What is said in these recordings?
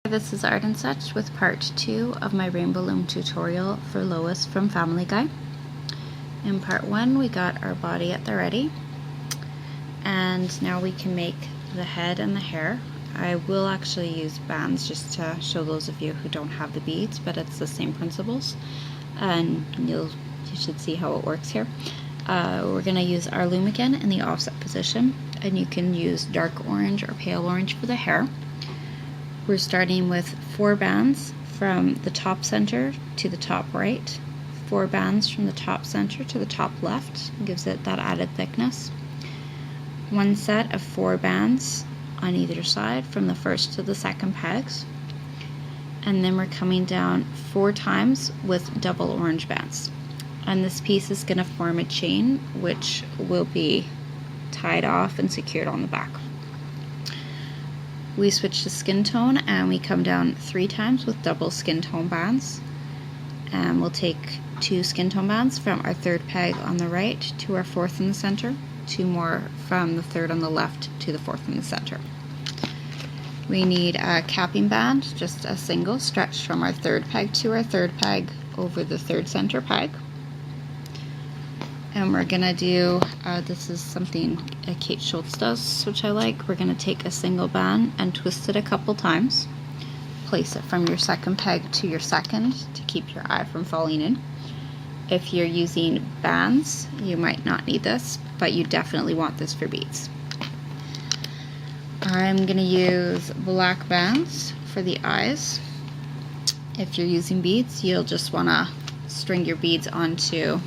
This is Art and Such with part 2 of my Rainbow Loom tutorial for Lois from Family Guy. In part 1 we got our body at the ready, and now we can make the head and the hair. I will actually use bands just to show those of you who don't have the beads, but it's the same principles and you should see how it works here. We're going to use our loom again in the offset position, and you can use dark orange or pale orange for the hair. We're starting with 4 bands from the top center to the top right, 4 bands from the top center to the top left, gives it that added thickness. 1 set of 4 bands on either side from the first to the second pegs, and then we're coming down 4 times with double orange bands. And this piece is going to form a chain which will be tied off and secured on the back. We switch to skin tone and we come down 3 times with double skin tone bands, and we'll take 2 skin tone bands from our 3rd peg on the right to our 4th in the center, 2 more from the 3rd on the left to the 4th in the center. We need a capping band, just a single stretched from our 3rd peg to our 3rd peg over the 3rd center peg. And we're gonna do, this is something Kate Schultz does, which I like. We're gonna take a single band and twist it a couple times. Place it from your 2nd peg to your 2nd to keep your eye from falling in. If you're using bands, you might not need this, but you definitely want this for beads. I'm gonna use black bands for the eyes. If you're using beads, you'll just wanna string your beads onto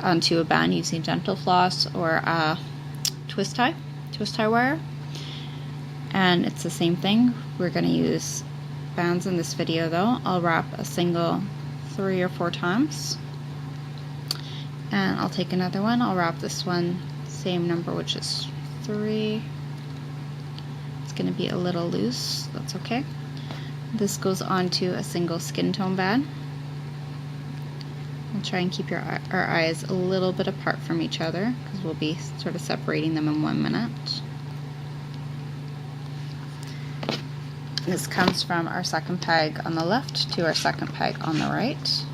a band using dental floss or a twist tie wire, and it's the same thing. We're going to use bands in this video though. I'll wrap a single 3 or 4 times, and I'll take another one. I'll wrap this one same number, which is 3. It's going to be a little loose, that's okay. This goes onto a single skin tone band. We'll try and keep our eyes a little bit apart from each other because we'll be sort of separating them in 1 minute. This comes from our 2nd peg on the left to our 2nd peg on the right.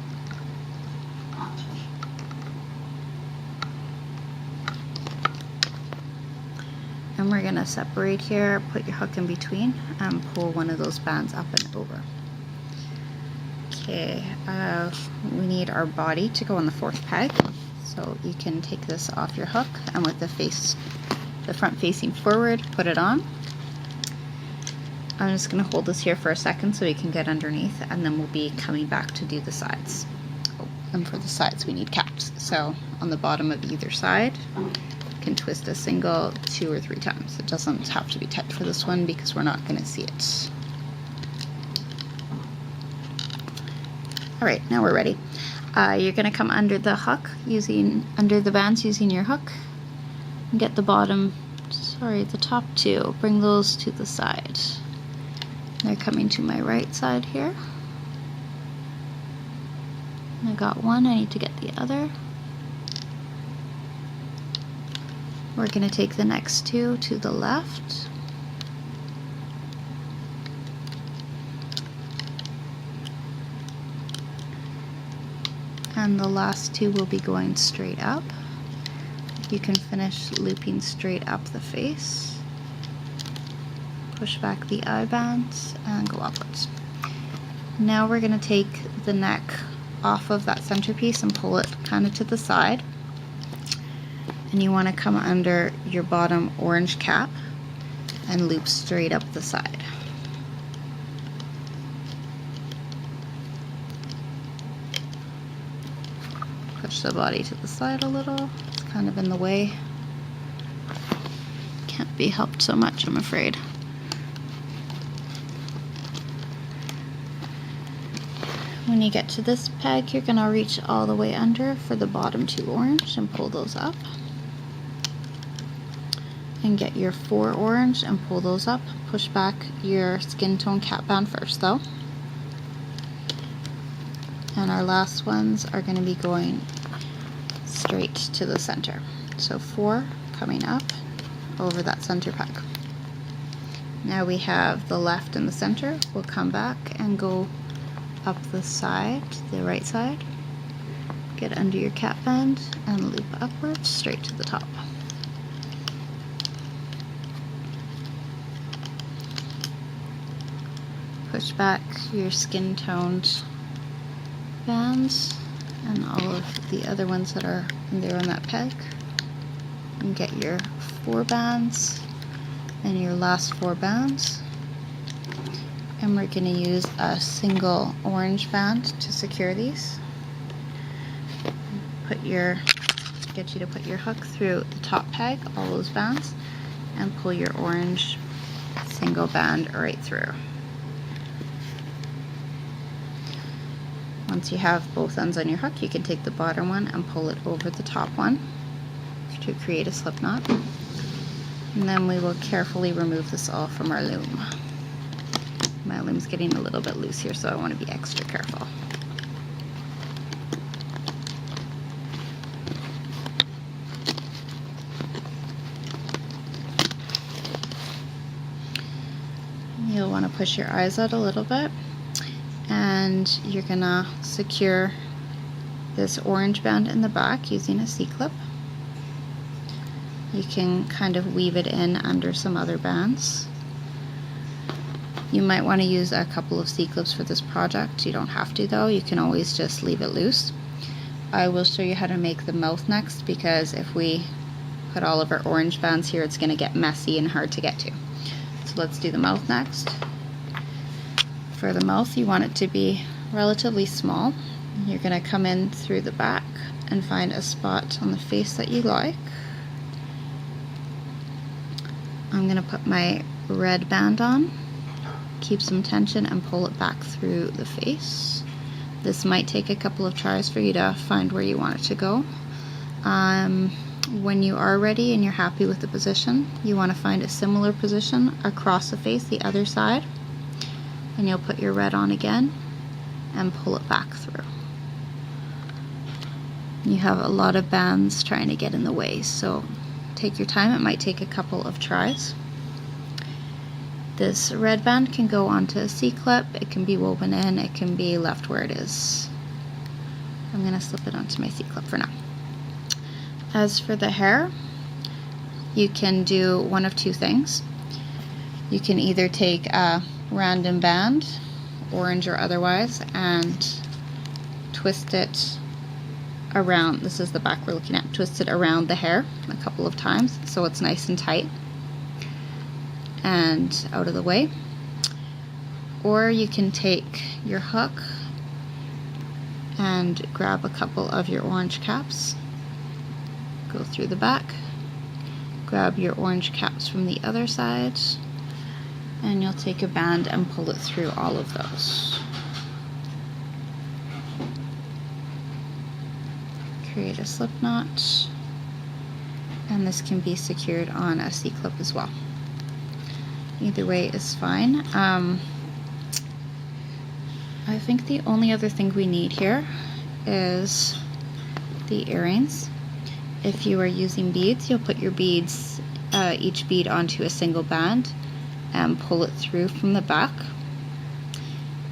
And we're going to separate here, put your hook in between, and pull one of those bands up and over. Okay, we need our body to go on the 4th peg, so you can take this off your hook and with the front facing forward, put it on. I'm just going to hold this here for a second so we can get underneath, and then we'll be coming back to do the sides. Oh, and for the sides we need caps, so on the bottom of either side you can twist a single 2 or 3 times. It doesn't have to be tight for this one because we're not going to see it. Alright, now we're ready. You're going to come under the hook, under the bands using your hook, and get the the top 2, bring those to the side. They're coming to my right side here. I got one, I need to get the other. We're going to take the next 2 to the left. And the last 2 will be going straight up. You can finish looping straight up the face. Push back the eye bands and go upwards. Now we're going to take the neck off of that centerpiece and pull it kind of to the side. And you want to come under your bottom orange cap and loop straight up the side. Push the body to the side a little. It's kind of in the way. Can't be helped so much, I'm afraid. When you get to this peg, you're going to reach all the way under for the bottom 2 orange and pull those up. And get your 4 orange and pull those up. Push back your skin tone cap band first though. And our last ones are going to be going straight to the center. So 4 coming up over that center peg. Now we have the left and the center. We'll come back and go up the side, the right side. Get under your cap band and loop upwards straight to the top. Push back your skin toned bands and all of the other ones that are there on that peg, and get your 4 bands and your last 4 bands, and we're going to use a single orange band to secure these. Get you to put your hook through the top peg, all those bands, and pull your orange single band right through. Once you have both ends on your hook, you can take the bottom one and pull it over the top one to create a slip knot. And then we will carefully remove this all from our loom. My loom's getting a little bit loose here, so I want to be extra careful. You'll want to push your eyes out a little bit, and you're gonna secure this orange band in the back using a C-clip. You can kind of weave it in under some other bands. You might want to use a couple of C-clips for this project. You don't have to though, you can always just leave it loose. I will show you how to make the mouth next, because if we put all of our orange bands here, it's going to get messy and hard to get to. So let's do the mouth next. For the mouth, you want it to be relatively small. You're going to come in through the back and find a spot on the face that you like. I'm going to put my red band on, keep some tension, and pull it back through the face. This might take a couple of tries for you to find where you want it to go. When you are ready and you're happy with the position, you want to find a similar position across the face, the other side, and you'll put your red on again and pull it back through. You have a lot of bands trying to get in the way, so take your time. It might take a couple of tries. This red band can go onto a C-clip, it can be woven in, it can be left where it is. I'm going to slip it onto my C-clip for now. As for the hair, you can do one of two things. You can either take a random band, orange or otherwise, and twist it around. This is the back we're looking at. Twist it around the hair a couple of times so it's nice and tight and out of the way. Or you can take your hook and grab a couple of your orange caps, go through the back, grab your orange caps from the other side, and you'll take a band and pull it through all of those. Create a slip knot, and this can be secured on a C-clip as well. Either way is fine. I think the only other thing we need here is the earrings. If you are using beads, you'll put your beads, each bead onto a single band and pull it through from the back.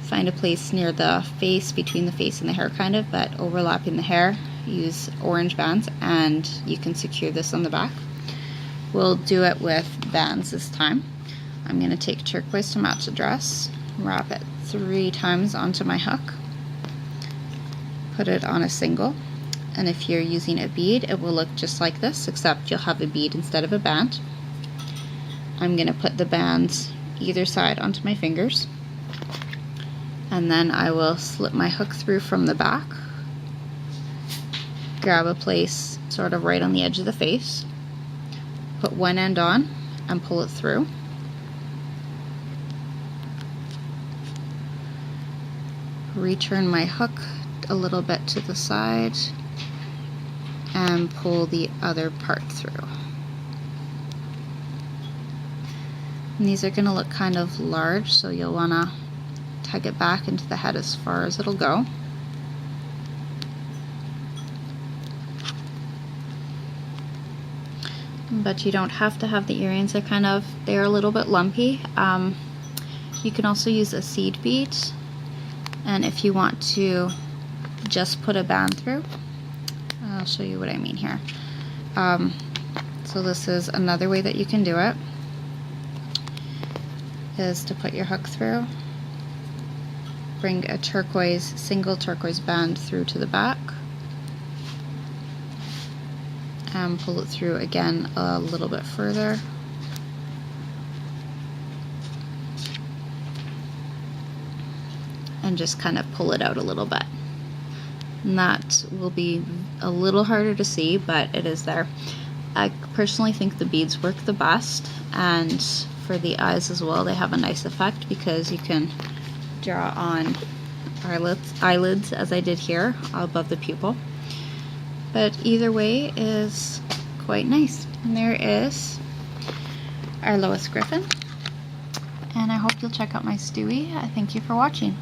Find a place near the face, between the face and the hair kind of, but overlapping the hair. Use orange bands and you can secure this on the back. We'll do it with bands this time. I'm going to take turquoise to match the dress, wrap it 3 times onto my hook, put it on a single, and if you're using a bead, it will look just like this, except you'll have a bead instead of a band. I'm going to put the bands either side onto my fingers, and then I will slip my hook through from the back, grab a place sort of right on the edge of the face, put one end on and pull it through. Return my hook a little bit to the side and pull the other part through. And these are going to look kind of large, so you'll want to tug it back into the head as far as it'll go. but you don't have to have the earrings. They're a little bit lumpy. You can also use a seed bead, and if you want to just put a band through, I'll show you what I mean here. So this is another way that you can do it, is to put your hook through, bring a single turquoise band through to the back, and pull it through again a little bit further. And just kind of pull it out a little bit. And that will be a little harder to see, but it is there. I personally think the beads work the best, and for the eyes as well, they have a nice effect because you can draw on eyelids as I did here above the pupil. But either way is quite nice. And there is our Lois Griffin. And I hope you'll check out my Stewie. Thank you for watching.